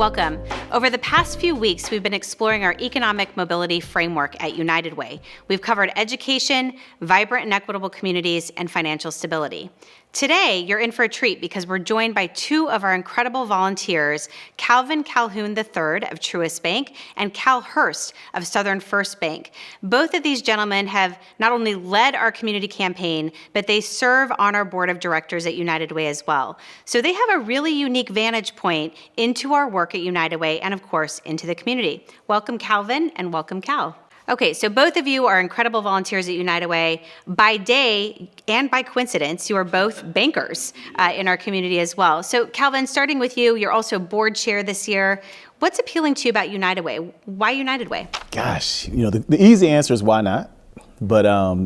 Welcome. Over the past few weeks, we've been exploring our economic mobility framework at United Way. We've covered education, vibrant and equitable communities, and financial stability. Today, you're in for a treat because we're joined by two of our incredible volunteers, Calhoun III of Truist Bank and Cal Hurst of Southern First Bank. Both of these gentlemen have not only led our community campaign, but they serve on our board of directors at United Way as well. So they have a really unique vantage point into our work at United Way and, of course, into the community. Welcome, Calvin, and welcome, Cal. Okay, so both of you are incredible volunteers at United Way. By day and by coincidence, you are both bankers in our community as well. So Calvin, starting with you, you're also board chair this year. What's appealing to you about United Way? Why United Way? Gosh, the easy answer is why not? But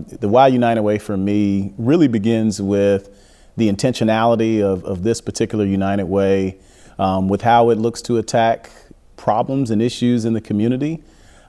the why United Way for me really begins with the intentionality of this particular United Way, with how it looks to attack problems and issues in the community.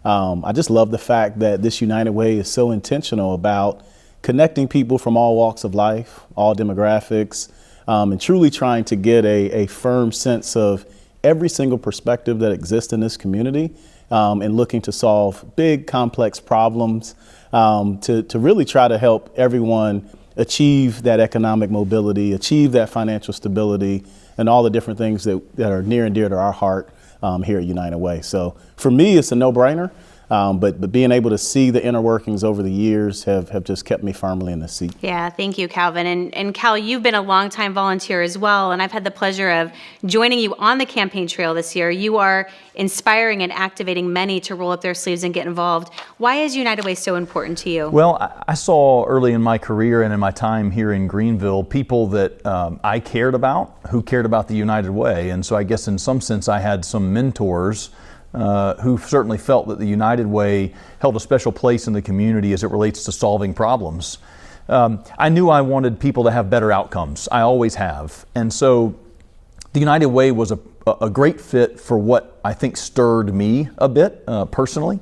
I just love the fact that this United Way is so intentional about connecting people from all walks of life, all demographics, and truly trying to get a firm sense of every single perspective that exists in this community, and looking to solve big, complex problems, to really try to help everyone achieve that economic mobility, achieve that financial stability, and all the different things that are near and dear to our heart here at United Way. So for me, it's a no-brainer, but being able to see the inner workings over the years have just kept me firmly in the seat. Yeah, thank you, Calvin. And Cal, you've been a longtime volunteer as well, and I've had the pleasure of joining you on the campaign trail this year. You are inspiring and activating many to roll up their sleeves and get involved. Why is United Way so important to you? Well, I saw early in my career and in my time here in Greenville, people that I cared about, who cared about the United Way. And so I guess in some sense I had some mentors who certainly felt that the United Way held a special place in the community as it relates to solving problems. I knew I wanted people to have better outcomes. I always have. And so the United Way was a great fit for what I think stirred me a bit personally.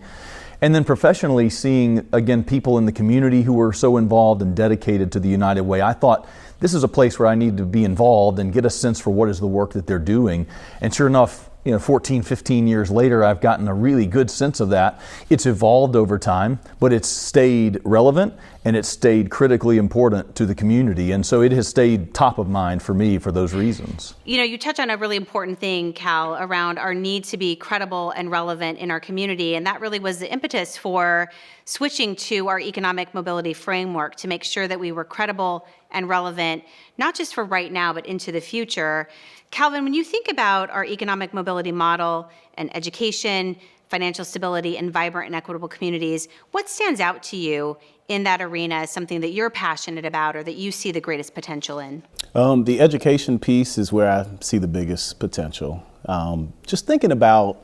And then professionally, seeing, again, people in the community who were so involved and dedicated to the United Way, I thought this is a place where I need to be involved and get a sense for what is the work that they're doing. And sure enough, 14, 15 years later, I've gotten a really good sense of that. It's evolved over time, but it's stayed relevant and it's stayed critically important to the community. And so it has stayed top of mind for me for those reasons. You touch on a really important thing, Cal, around our need to be credible and relevant in our community. And that really was the impetus for switching to our economic mobility framework to make sure that we were credible and relevant, not just for right now, but into the future. Calvin, when you think about our economic mobility model and education, financial stability, and vibrant and equitable communities, what stands out to you in that arena as something that you're passionate about or that you see the greatest potential in? The education piece is where I see the biggest potential. Just thinking about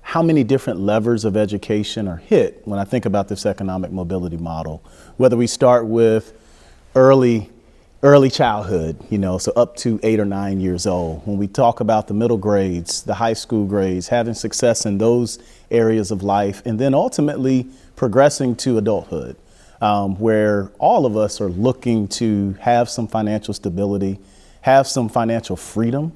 how many different levers of education are hit when I think about this economic mobility model, whether we start with early childhood, so up to 8 or 9 years old. When we talk about the middle grades, the high school grades, having success in those areas of life, and then ultimately progressing to adulthood, where all of us are looking to have some financial stability, have some financial freedom.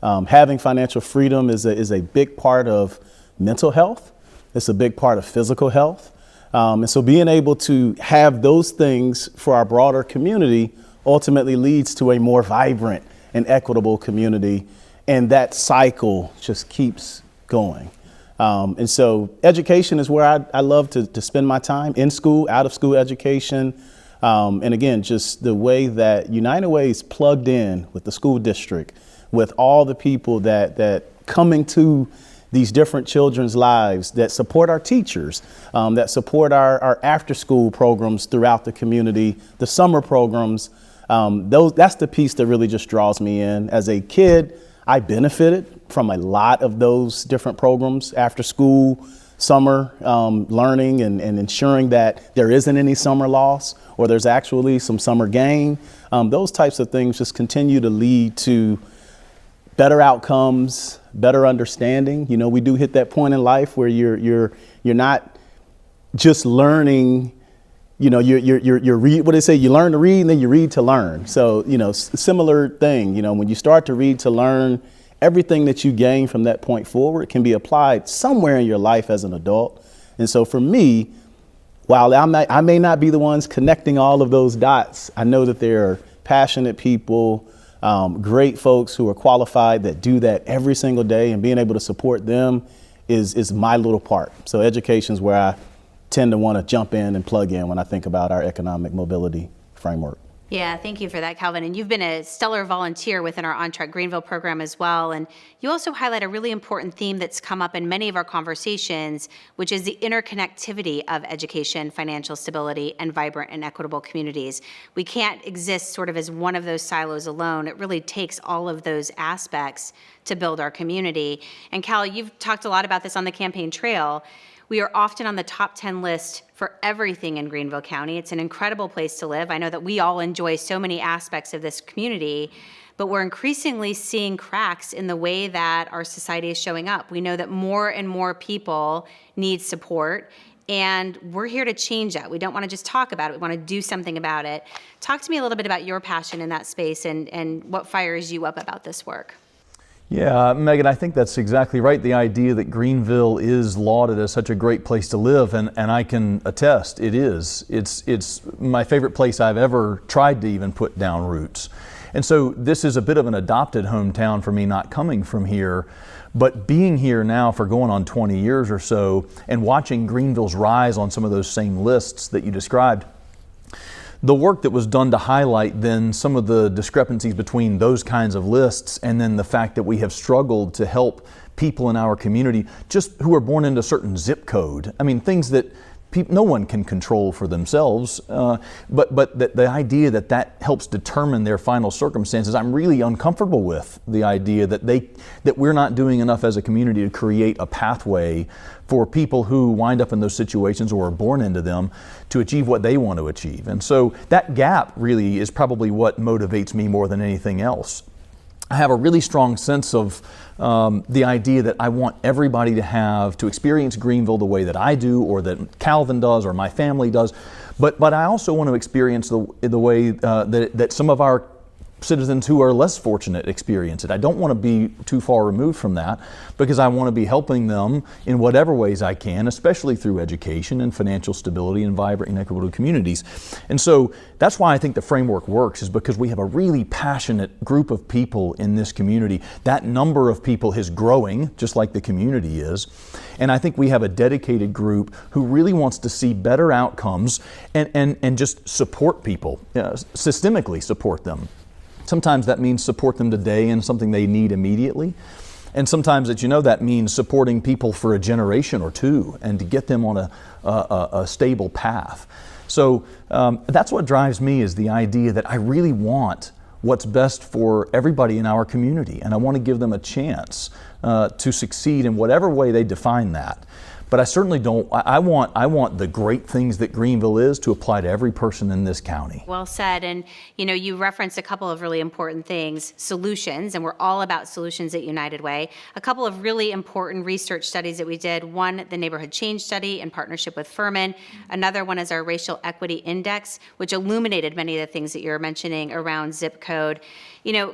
Having financial freedom is a big part of mental health. It's a big part of physical health. And so being able to have those things for our broader community ultimately leads to a more vibrant and equitable community. And that cycle just keeps going. And so education is where I love to spend my time, in school, out of school education. And again, just the way that United Way is plugged in with the school district, with all the people that coming to these different children's lives, that support our teachers, that support our after school programs throughout the community, the summer programs. That's the piece that really just draws me in. As a kid, I benefited from a lot of those different programs, after school, summer learning, and ensuring that there isn't any summer loss or there's actually some summer gain. Those types of things just continue to lead to better outcomes, better understanding. We do hit that point in life where you're not just learning. You're read, what they say, you learn to read and then you read to learn. So, similar thing, when you start to read to learn everything that you gain from that point forward can be applied somewhere in your life as an adult. And so for me, while I may not be the ones connecting all of those dots, I know that there are passionate people, great folks who are qualified that do that every single day, and being able to support them is my little part. So education is where I tend to want to jump in and plug in when I think about our economic mobility framework. Yeah, thank you for that, Calvin. And you've been a stellar volunteer within our On Track Greenville program as well. And you also highlight a really important theme that's come up in many of our conversations, which is the interconnectivity of education, financial stability, and vibrant and equitable communities. We can't exist sort of as one of those silos alone. It really takes all of those aspects to build our community. And Cal, you've talked a lot about this on the campaign trail. We are often on the top 10 list for everything in Greenville County. It's an incredible place to live. I know that we all enjoy so many aspects of this community, but we're increasingly seeing cracks in the way that our society is showing up. We know that more and more people need support, and we're here to change that. We don't want to just talk about it. We want to do something about it. Talk to me a little bit about your passion in that space and what fires you up about this work. Yeah, Megan, I think that's exactly right. The idea that Greenville is lauded as such a great place to live, and I can attest, it is. It's my favorite place I've ever tried to even put down roots. And so this is a bit of an adopted hometown for me, not coming from here, but being here now for going on 20 years or so, and watching Greenville's rise on some of those same lists that you described. The work that was done to highlight then some of the discrepancies between those kinds of lists, and then the fact that we have struggled to help people in our community just who are born into a certain zip code. I mean, things that no one can control for themselves, but the idea that that helps determine their final circumstances, I'm really uncomfortable with the idea that we're not doing enough as a community to create a pathway for people who wind up in those situations or are born into them to achieve what they want to achieve. And so that gap really is probably what motivates me more than anything else. I have a really strong sense of the idea that I want everybody to experience Greenville the way that I do, or that Calvin does, or my family does. But I also want to experience the way that some of our citizens who are less fortunate experience it. I don't want to be too far removed from that, because I want to be helping them in whatever ways I can, especially through education and financial stability and vibrant and equitable communities. And so that's why I think the framework works, is because we have a really passionate group of people in this community. That number of people is growing, just like the community is. And I think we have a dedicated group who really wants to see better outcomes and just support people, systemically support them. Sometimes that means support them today in something they need immediately. And sometimes, that means supporting people for a generation or two and to get them on a stable path. So that's what drives me, is the idea that I really want what's best for everybody in our community. And I want to give them a chance to succeed in whatever way they define that. But I certainly don't, I want the great things that Greenville is to apply to every person in this county. Well said. And, you referenced a couple of really important things, solutions, and we're all about solutions at United Way. A couple of really important research studies that we did. One, the Neighborhood Change Study in partnership with Furman. Another one is our Racial Equity Index, which illuminated many of the things that you're mentioning around zip code.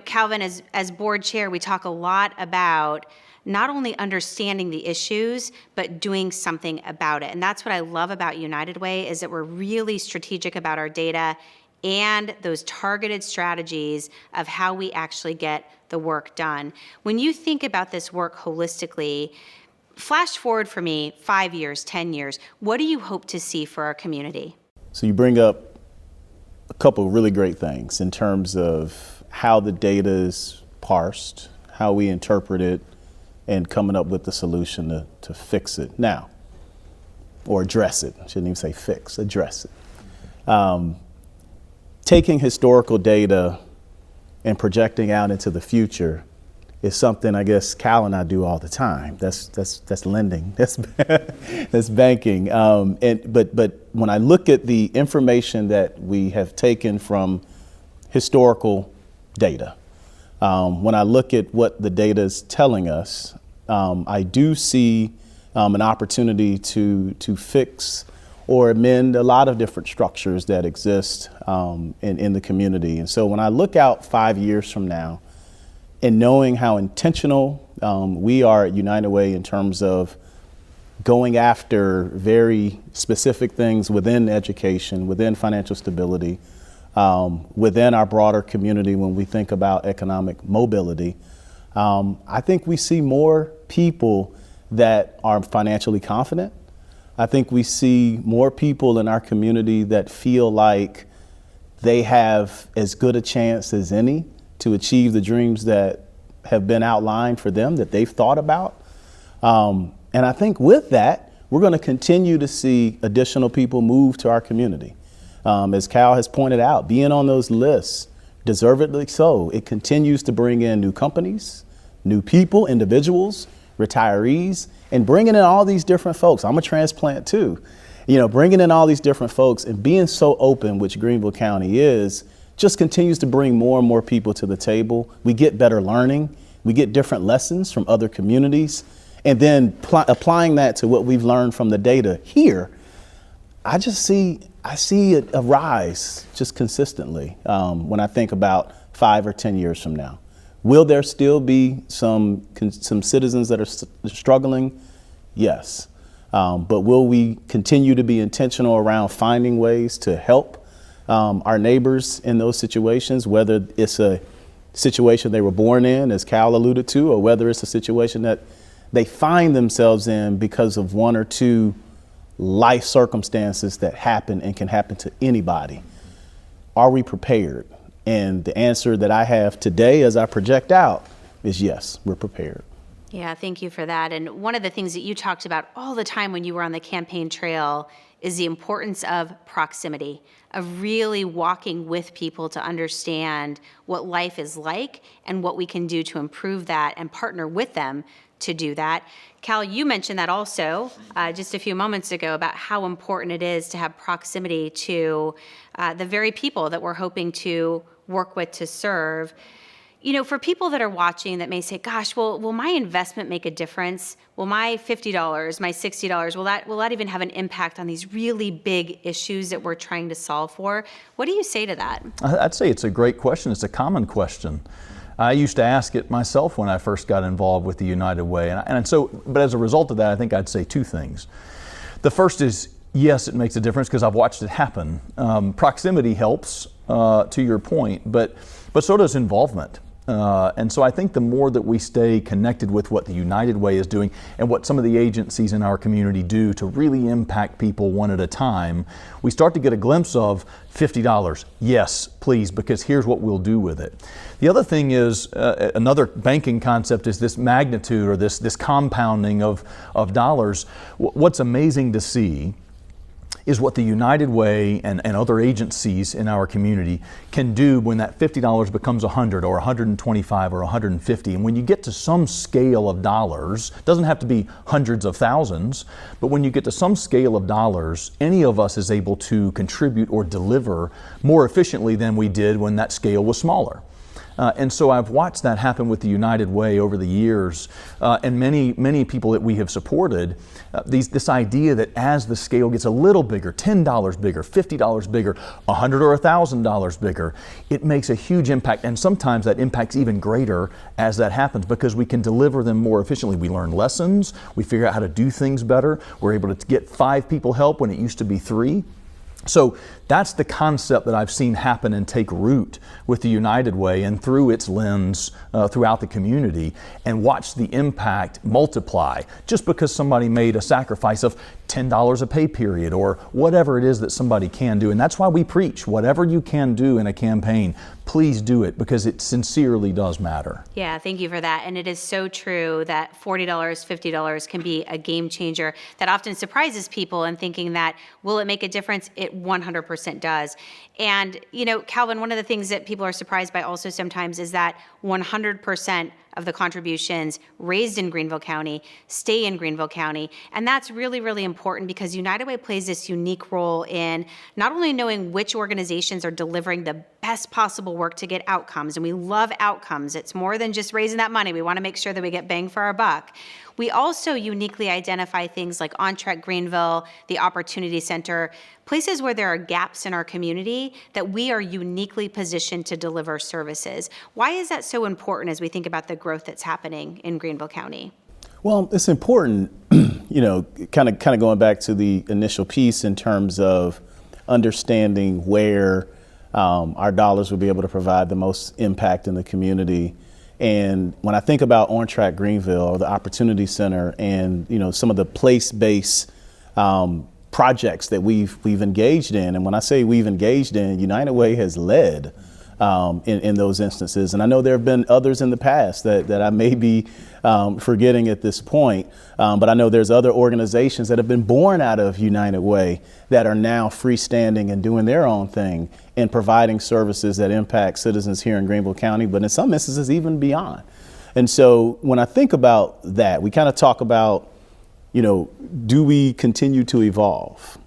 Calvin, as board chair, we talk a lot about not only understanding the issues, but doing something about it. And that's what I love about United Way, is that we're really strategic about our data and those targeted strategies of how we actually get the work done. When you think about this work holistically, flash forward for me 5 years, 10 years, what do you hope to see for our community? So you bring up a couple of really great things in terms of how the data is parsed, how we interpret it, and coming up with the solution to fix it now, or address it. Shouldn't even say fix, address it. Taking historical data and projecting out into the future is something I guess Cal and I do all the time. That's lending, that's banking. But when I look at the information that we have taken from historical data, when I look at what the data is telling us, I do see an opportunity to fix or amend a lot of different structures that exist in the community. And so when I look out 5 years from now, and knowing how intentional we are at United Way in terms of going after very specific things within education, within financial stability, within our broader community when we think about economic mobility, I think we see more people that are financially confident. I think we see more people in our community that feel like they have as good a chance as any to achieve the dreams that have been outlined for them, that they've thought about. And I think with that, we're going to continue to see additional people move to our community. As Cal has pointed out, being on those lists, deservedly so, it continues to bring in new companies, new people, individuals, retirees, and bringing in all these different folks. I'm a transplant too. Bringing in all these different folks and being so open, which Greenville County is, just continues to bring more and more people to the table. We get better learning. We get different lessons from other communities. And then applying that to what we've learned from the data here, I see a rise just consistently when I think about 5 or 10 years from now. Will there still be some citizens that are struggling? Yes. But will we continue to be intentional around finding ways to help our neighbors in those situations, whether it's a situation they were born in, as Cal alluded to, or whether it's a situation that they find themselves in because of one or two life circumstances that happen and can happen to anybody? Are we prepared? And the answer that I have today as I project out is yes, we're prepared. Yeah, thank you for that. And one of the things that you talked about all the time when you were on the campaign trail is the importance of proximity, of really walking with people to understand what life is like and what we can do to improve that and partner with them to do that. Cal, you mentioned that also just a few moments ago about how important it is to have proximity to the very people that we're hoping to work with to serve. For people that are watching that may say, gosh, will my investment make a difference? Will my $50, my $60, will that even have an impact on these really big issues that we're trying to solve for? What do you say to that? I'd say it's a great question. It's a common question. I used to ask it myself when I first got involved with the United Way. But as a result of that, I think I'd say two things. The first is, yes, it makes a difference because I've watched it happen. Proximity helps, to your point, but so does involvement. And so I think the more that we stay connected with what the United Way is doing and what some of the agencies in our community do to really impact people one at a time, we start to get a glimpse of $50. Yes, please, because here's what we'll do with it. The other thing is, another banking concept is this magnitude or this compounding of dollars. What's amazing to see is what the United Way and other agencies in our community can do when that $50 becomes $100 or $125 or $150. And when you get to some scale of dollars, it doesn't have to be hundreds of thousands, but when you get to some scale of dollars, any of us is able to contribute or deliver more efficiently than we did when that scale was smaller. And so I've watched that happen with the United Way over the years, and many people that we have supported, this idea that as the scale gets a little bigger, $10 bigger, $50 bigger, $100 or $1,000 bigger, it makes a huge impact. And sometimes that impact's even greater as that happens because we can deliver them more efficiently. We learn lessons, we figure out how to do things better, we're able to get 5 people help when it used to be 3. So that's the concept that I've seen happen and take root with the United Way and through its lens throughout the community, and watch the impact multiply just because somebody made a sacrifice of $10 a pay period or whatever it is that somebody can do. And that's why we preach, whatever you can do in a campaign, please do it because it sincerely does matter. Yeah, thank you for that. And it is so true that $40, $50 can be a game changer that often surprises people in thinking that, will it make a difference? It 100% does. And, Calvin, one of the things that people are surprised by also sometimes is that 100% of the contributions raised in Greenville County stay in Greenville County. And that's really, really important because United Way plays this unique role in not only knowing which organizations are delivering the best possible work to get outcomes, and we love outcomes. It's more than just raising that money. We want to make sure that we get bang for our buck. We also uniquely identify things like On Track Greenville, the Opportunity Center, places where there are gaps in our community that we are uniquely positioned to deliver services. Why is that so important as we think about the growth that's happening in Greenville County? Well, it's important, kind of going back to the initial piece in terms of understanding where our dollars will be able to provide the most impact in the community. And when I think about On Track Greenville or the Opportunity Center and some of the place-based projects that we've engaged in, and when I say we've engaged in, United Way has led in those instances. And I know there have been others in the past that I may be forgetting at this point, but I know there's other organizations that have been born out of United Way that are now freestanding and doing their own thing and providing services that impact citizens here in Greenville County, but in some instances even beyond. And so when I think about that, we kind of talk about, do we continue to evolve?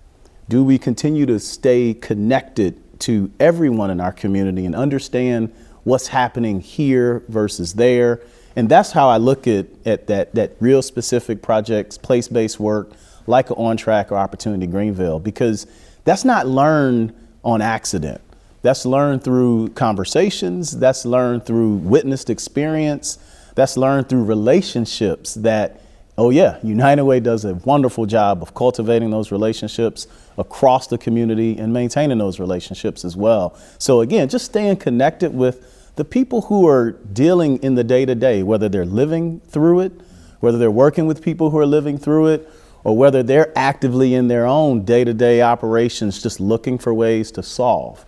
Do we continue to stay connected to everyone in our community and understand what's happening here versus there? And that's how I look at that real specific projects, place-based work like an On Track or Opportunity Greenville, because that's not learned on accident. That's learned through conversations. That's learned through witnessed experience. That's learned through relationships that, United Way does a wonderful job of cultivating those relationships across the community and maintaining those relationships as well. So again, just staying connected with the people who are dealing in the day-to-day, whether they're living through it, whether they're working with people who are living through it, or whether they're actively in their own day-to-day operations just looking for ways to solve.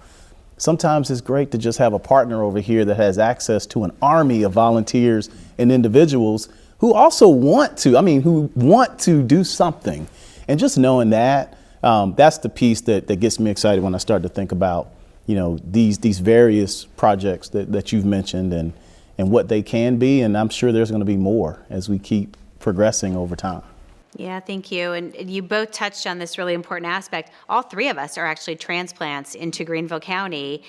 Sometimes it's great to just have a partner over here that has access to an army of volunteers and individuals who also want to do something. And just knowing that, that's the piece that gets me excited when I start to think about, these various projects that you've mentioned and what they can be. And I'm sure there's going to be more as we keep progressing over time. Yeah, thank you. And you both touched on this really important aspect. All three of us are actually transplants into Greenville County.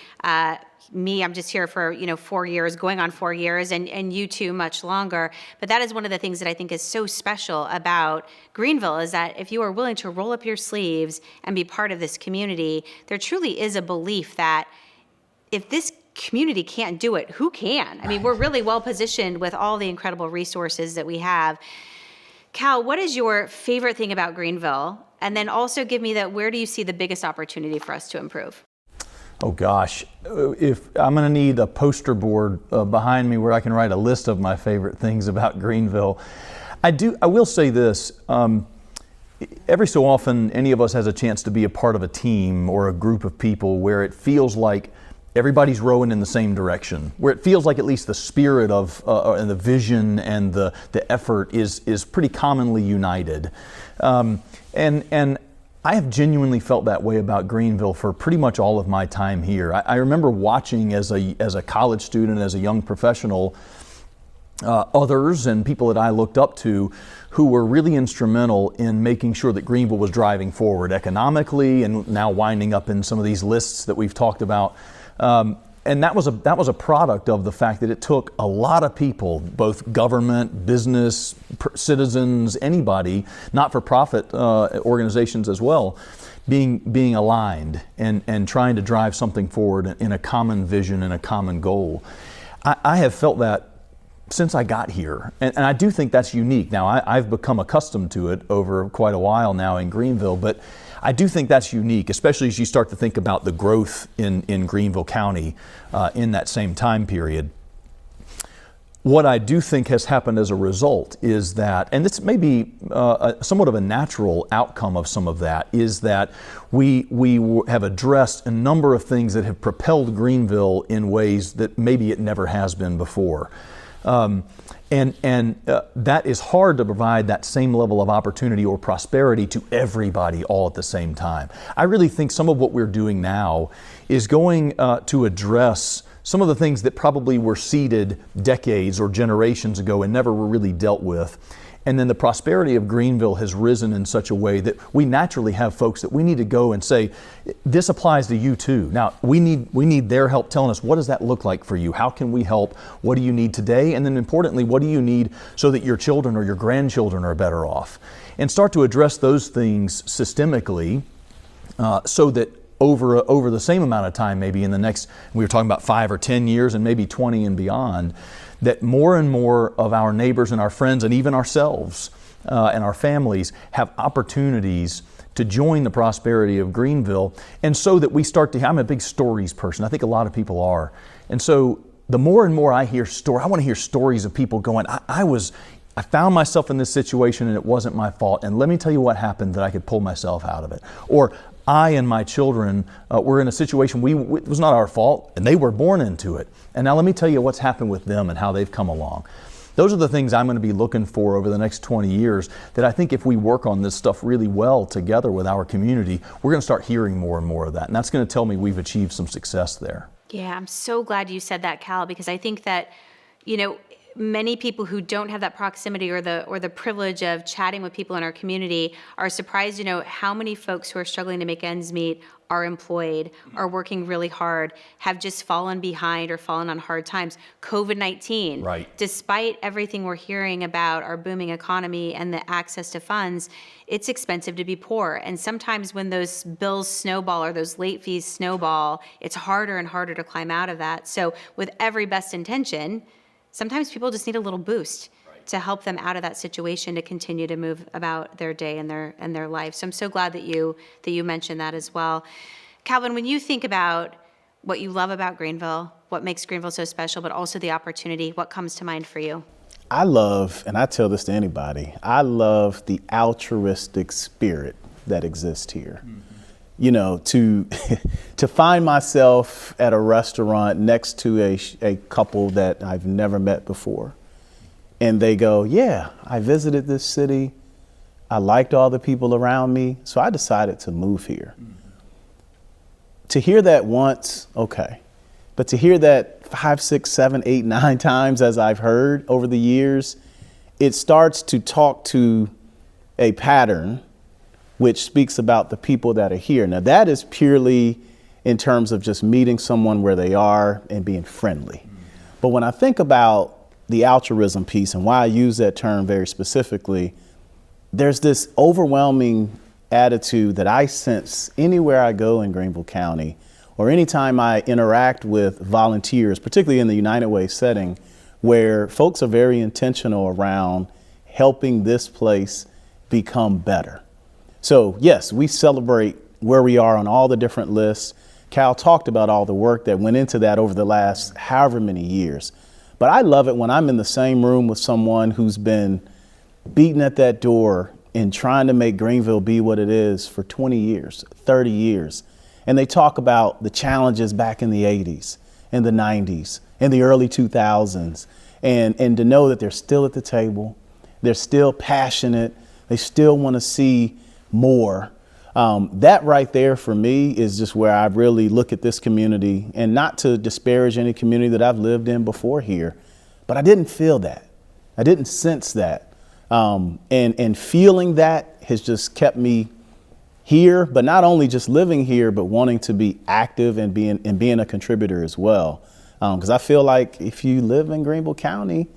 Me, I'm just here for 4 years, going on 4 years, and you two much longer. But that is one of the things that I think is so special about Greenville, is that if you are willing to roll up your sleeves and be part of this community, there truly is a belief that if this community can't do it, who can? I mean, we're really well positioned with all the incredible resources that we have. Cal, what is your favorite thing about Greenville? And then also give me where do you see the biggest opportunity for us to improve? Oh gosh, if I'm going to need a poster board behind me where I can write a list of my favorite things about Greenville. I will say this, every so often any of us has a chance to be a part of a team or a group of people where it feels like everybody's rowing in the same direction, where it feels like at least the spirit of and the vision and the effort is pretty commonly united. And I have genuinely felt that way about Greenville for pretty much all of my time here. I remember watching as a college student, as a young professional, others and people that I looked up to who were really instrumental in making sure that Greenville was driving forward economically and now winding up in some of these lists that we've talked about. And that was a product of the fact that it took a lot of people, both government, business, citizens, anybody, not-for-profit organizations as well, being aligned and trying to drive something forward in a common vision and a common goal. I have felt that since I got here, and I do think that's unique. Now, I've become accustomed to it over quite a while now in Greenville, but I do think that's unique, especially as you start to think about the growth in Greenville County in that same time period. What I do think has happened as a result is that, and this may be somewhat of a natural outcome of some of that, is that we have addressed a number of things that have propelled Greenville in ways that maybe it never has been before. That is hard to provide that same level of opportunity or prosperity to everybody all at the same time. I really think some of what we're doing now is going to address some of the things that probably were seeded decades or generations ago and never were really dealt with. And then the prosperity of Greenville has risen in such a way that we naturally have folks that we need to go and say, this applies to you too. Now, we need their help telling us, what does that look like for you? How can we help? What do you need today? And then importantly, what do you need so that your children or your grandchildren are better off? And start to address those things systemically so that over the same amount of time, maybe in the next, we were talking about 5 or 10 years and maybe 20 and beyond, that more and more of our neighbors and our friends and even ourselves and our families have opportunities to join the prosperity of Greenville. And so that we start to, I'm a big stories person. I think a lot of people are. And so the more and more I hear stories, I want to hear stories of people going, I found myself in this situation and it wasn't my fault. And let me tell you what happened that I could pull myself out of it. Or I and my children were in a situation it was not our fault and they were born into it. And now let me tell you what's happened with them and how they've come along. Those are the things I'm going to be looking for over the next 20 years that I think if we work on this stuff really well together with our community, we're going to start hearing more and more of that. And that's going to tell me we've achieved some success there. Yeah, I'm so glad you said that, Cal, because I think that, many people who don't have that proximity or the privilege of chatting with people in our community are surprised to know how many folks who are struggling to make ends meet are employed, are working really hard, have just fallen behind or fallen on hard times. COVID-19, right. Despite everything we're hearing about our booming economy and the access to funds, it's expensive to be poor. And sometimes when those bills snowball or those late fees snowball, it's harder and harder to climb out of that. So with every best intention, sometimes people just need a little boost to help them out of that situation to continue to move about their day and their life. So I'm so glad that you mentioned that as well. Calvin, when you think about what you love about Greenville, what makes Greenville so special, but also the opportunity, what comes to mind for you? I love, and I tell this to anybody, I love the altruistic spirit that exists here. Mm-hmm. To find myself at a restaurant next to a couple that I've never met before. And they go, yeah, I visited this city. I liked all the people around me. So I decided to move here. Mm-hmm. To hear that once, okay. But to hear that 5, 6, 7, 8, 9 times as I've heard over the years, it starts to talk to a pattern which speaks about the people that are here. Now that is purely in terms of just meeting someone where they are and being friendly. Mm-hmm. But when I think about the altruism piece and why I use that term very specifically, there's this overwhelming attitude that I sense anywhere I go in Greenville County or anytime I interact with volunteers, particularly in the United Way setting, where folks are very intentional around helping this place become better. So yes, we celebrate where we are on all the different lists. Cal talked about all the work that went into that over the last however many years. But I love it when I'm in the same room with someone who's been beating at that door and trying to make Greenville be what it is for 20 years, 30 years. And they talk about the challenges back in the 80s and the 90s and the early 2000s. And to know that they're still at the table, they're still passionate, they still want to see more. That right there for me is just where I really look at this community, and not to disparage any community that I've lived in before here, but I didn't feel that. I didn't sense that. And feeling that has just kept me here, but not only just living here, but wanting to be active and being a contributor as well. Because I feel like if you live in Greenville County,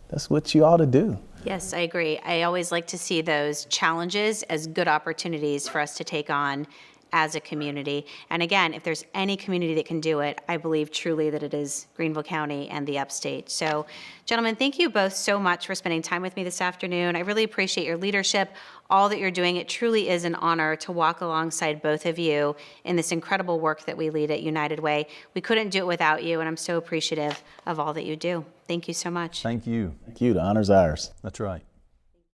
that's what you ought to do. Yes, I agree. I always like to see those challenges as good opportunities for us to take on as a community. And again, if there's any community that can do it, I believe truly that it is Greenville County and the upstate. So, gentlemen, thank you both so much for spending time with me this afternoon. I really appreciate your leadership, all that you're doing. It truly is an honor to walk alongside both of you in this incredible work that we lead at United Way. We couldn't do it without you, and I'm so appreciative of all that you do. Thank you so much. Thank you. Thank you. The honor's ours. That's right.